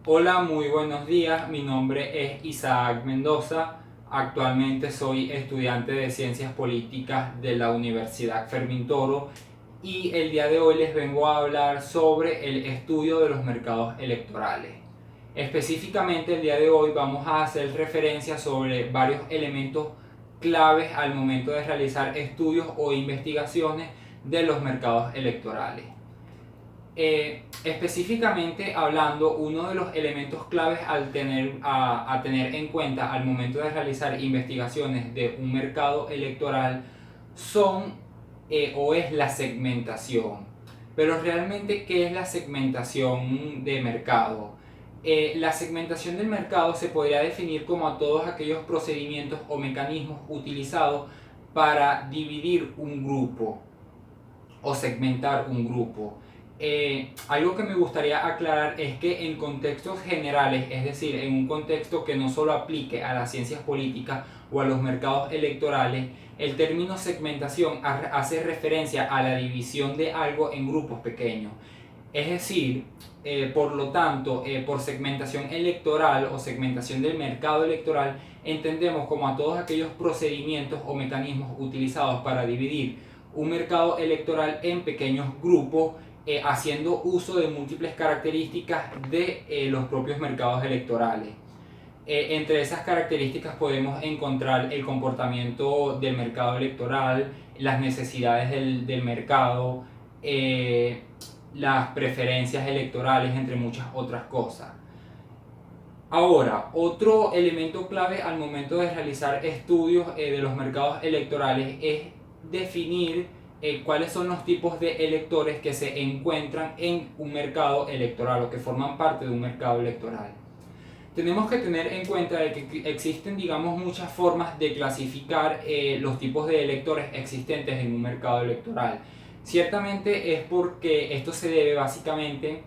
Hola, muy buenos días. Mi nombre es Isaac Mendoza. Actualmente soy estudiante de Ciencias Políticas de la Universidad Fermín Toro y el día de hoy les vengo a hablar sobre el estudio de los mercados electorales. Específicamente el día de hoy vamos a hacer referencia sobre varios elementos claves al momento de realizar estudios o investigaciones de los mercados electorales. Específicamente hablando, uno de los elementos claves a tener en cuenta al momento de realizar investigaciones de un mercado electoral son o es la segmentación. Pero realmente, ¿qué es la segmentación de mercado? La segmentación del mercado se podría definir como a todos aquellos procedimientos o mecanismos utilizados para dividir un grupo o segmentar un grupo. Algo que me gustaría aclarar es que en contextos generales, es decir, en un contexto que no solo aplique a las ciencias políticas o a los mercados electorales, el término segmentación hace referencia a la división de algo en grupos pequeños. Es decir, por lo tanto, por segmentación electoral o segmentación del mercado electoral, entendemos como a todos aquellos procedimientos o mecanismos utilizados para dividir un mercado electoral en pequeños grupos, haciendo uso de múltiples características de los propios mercados electorales. Entre esas características podemos encontrar el comportamiento del mercado electoral, las necesidades del mercado, las preferencias electorales, entre muchas otras cosas. Ahora, otro elemento clave al momento de realizar estudios de los mercados electorales es definir cuáles son los tipos de electores que se encuentran en un mercado electoral o que forman parte de un mercado electoral. Tenemos que tener en cuenta de que existen, digamos, muchas formas de clasificar los tipos de electores existentes en un mercado electoral. Ciertamente es porque esto se debe básicamente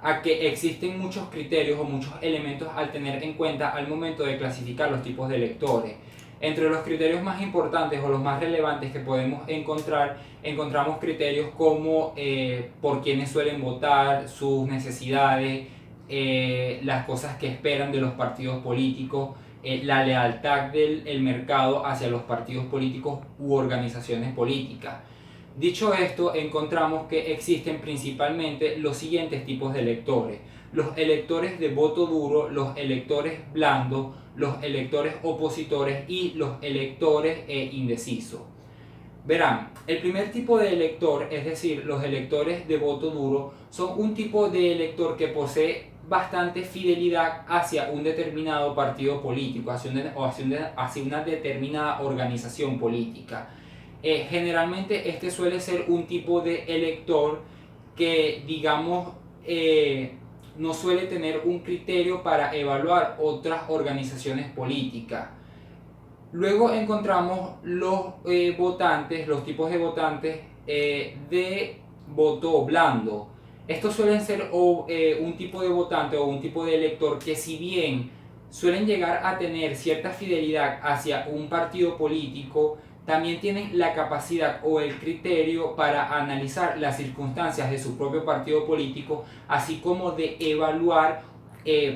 a que existen muchos criterios o muchos elementos al tener en cuenta al momento de clasificar los tipos de electores. Entre los criterios más importantes o los más relevantes que podemos encontrar, encontramos criterios como por quiénes suelen votar, sus necesidades, las cosas que esperan de los partidos políticos, la lealtad del mercado hacia los partidos políticos u organizaciones políticas. Dicho esto, encontramos que existen principalmente los siguientes tipos de electores: los electores de voto duro, los electores blandos, los electores opositores y los electores indecisos. Verán, el primer tipo de elector, es decir, los electores de voto duro, son un tipo de elector que posee bastante fidelidad hacia un determinado partido político, hacia una determinada organización política. Generalmente este suele ser un tipo de elector que, digamos, no suele tener un criterio para evaluar otras organizaciones políticas. Luego encontramos los votantes, los tipos de votantes de voto blando. Estos suelen ser un tipo de votante o un tipo de elector que, si bien suelen llegar a tener cierta fidelidad hacia un partido político, también tienen la capacidad o el criterio para analizar las circunstancias de su propio partido político, así como de evaluar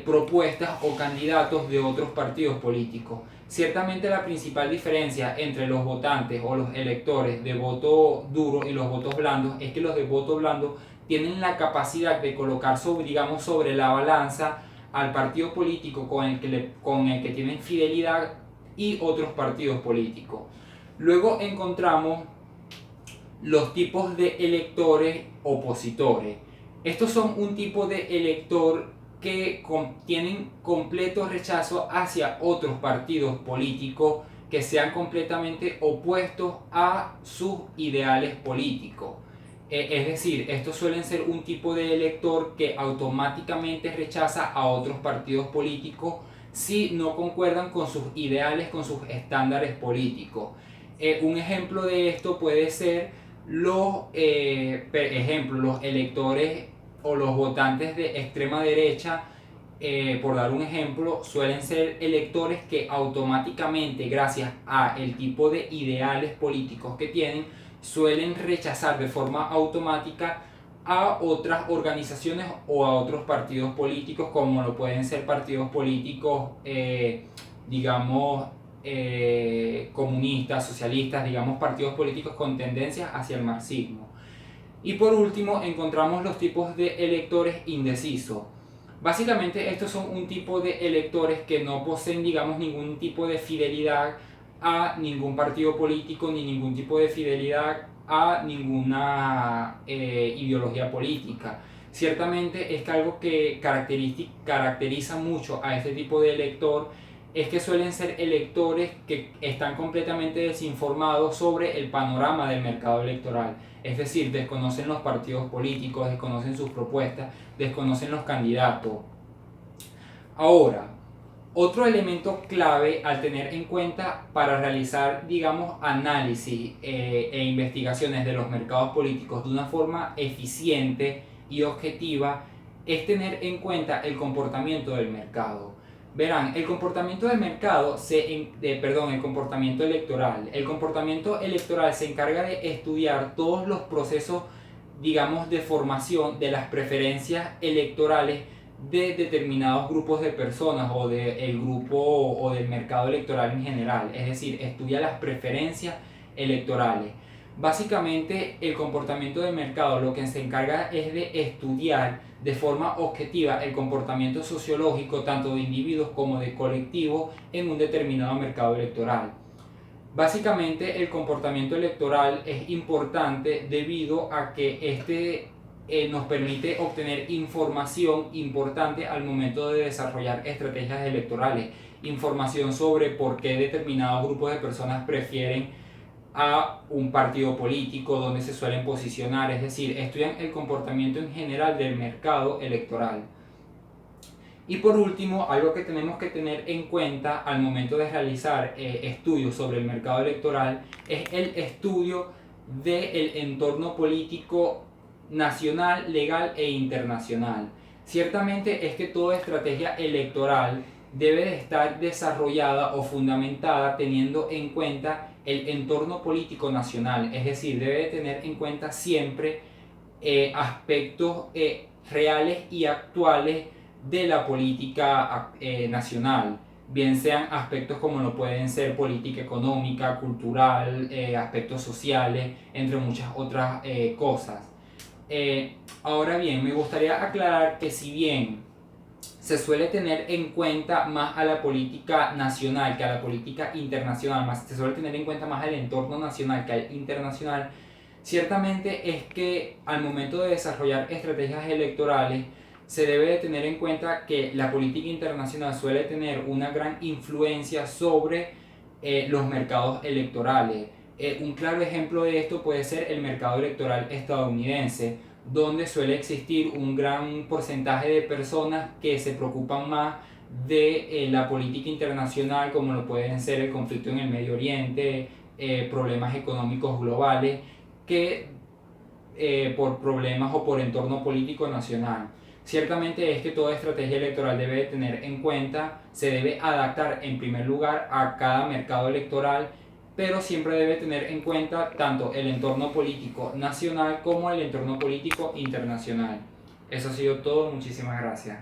propuestas o candidatos de otros partidos políticos. Ciertamente la principal diferencia entre los votantes o los electores de voto duro y los votos blandos es que los de voto blando tienen la capacidad de colocar sobre la balanza al partido político con el que tienen fidelidad y otros partidos políticos. Luego encontramos los tipos de electores opositores. Estos son un tipo de elector que tienen completo rechazo hacia otros partidos políticos que sean completamente opuestos a sus ideales políticos. Es decir, estos suelen ser un tipo de elector que automáticamente rechaza a otros partidos políticos si no concuerdan con sus ideales, con sus estándares políticos. Un ejemplo de esto puede ser los electores o los votantes de extrema derecha. Por dar un ejemplo, suelen ser electores que automáticamente, gracias a el tipo de ideales políticos que tienen, suelen rechazar de forma automática a otras organizaciones o a otros partidos políticos, como lo pueden ser partidos políticos, digamos, comunistas, socialistas, digamos, partidos políticos con tendencias hacia el marxismo. Y por último, encontramos los tipos de electores indecisos. Básicamente estos son un tipo de electores que no poseen, digamos, ningún tipo de fidelidad a ningún partido político ni ningún tipo de fidelidad a ninguna ideología política. Ciertamente es que algo que caracteriza mucho a este tipo de elector es que suelen ser electores que están completamente desinformados sobre el panorama del mercado electoral. Es decir, desconocen los partidos políticos, desconocen sus propuestas, desconocen los candidatos. Ahora, otro elemento clave al tener en cuenta para realizar, digamos, análisis e investigaciones de los mercados políticos de una forma eficiente y objetiva es tener en cuenta el comportamiento del mercado. Verán, el comportamiento del mercado, el comportamiento electoral. El comportamiento electoral se encarga de estudiar todos los procesos, digamos, de formación de las preferencias electorales de determinados grupos de personas o del grupo o del mercado electoral en general. Es decir, estudia las preferencias electorales. Básicamente, el comportamiento del mercado lo que se encarga es de estudiar de forma objetiva el comportamiento sociológico tanto de individuos como de colectivos en un determinado mercado electoral. Básicamente, el comportamiento electoral es importante debido a que nos permite obtener información importante al momento de desarrollar estrategias electorales, información sobre por qué determinados grupos de personas prefieren a un partido político, donde se suelen posicionar, es decir, estudian el comportamiento en general del mercado electoral. Y por último, algo que tenemos que tener en cuenta al momento de realizar estudios sobre el mercado electoral es el estudio del entorno político nacional, legal e internacional. Ciertamente es que toda estrategia electoral debe de estar desarrollada o fundamentada teniendo en cuenta el entorno político nacional, es decir, debe de tener en cuenta siempre aspectos reales y actuales de la política nacional, bien sean aspectos como lo pueden ser política económica, cultural, aspectos sociales, entre muchas otras cosas. Ahora bien, me gustaría aclarar que si bien se suele tener en cuenta más a la política nacional que a la política internacional, más se suele tener en cuenta más el entorno nacional que al internacional, ciertamente es que al momento de desarrollar estrategias electorales se debe de tener en cuenta que la política internacional suele tener una gran influencia sobre los mercados electorales. Un claro ejemplo de esto puede ser el mercado electoral estadounidense, donde suele existir un gran porcentaje de personas que se preocupan más de la política internacional, como lo pueden ser el conflicto en el Medio Oriente, problemas económicos globales, que por problemas o por entorno político nacional. Ciertamente es que toda estrategia electoral debe tener en cuenta, se debe adaptar en primer lugar a cada mercado electoral, pero siempre debe tener en cuenta tanto el entorno político nacional como el entorno político internacional. Eso ha sido todo, muchísimas gracias.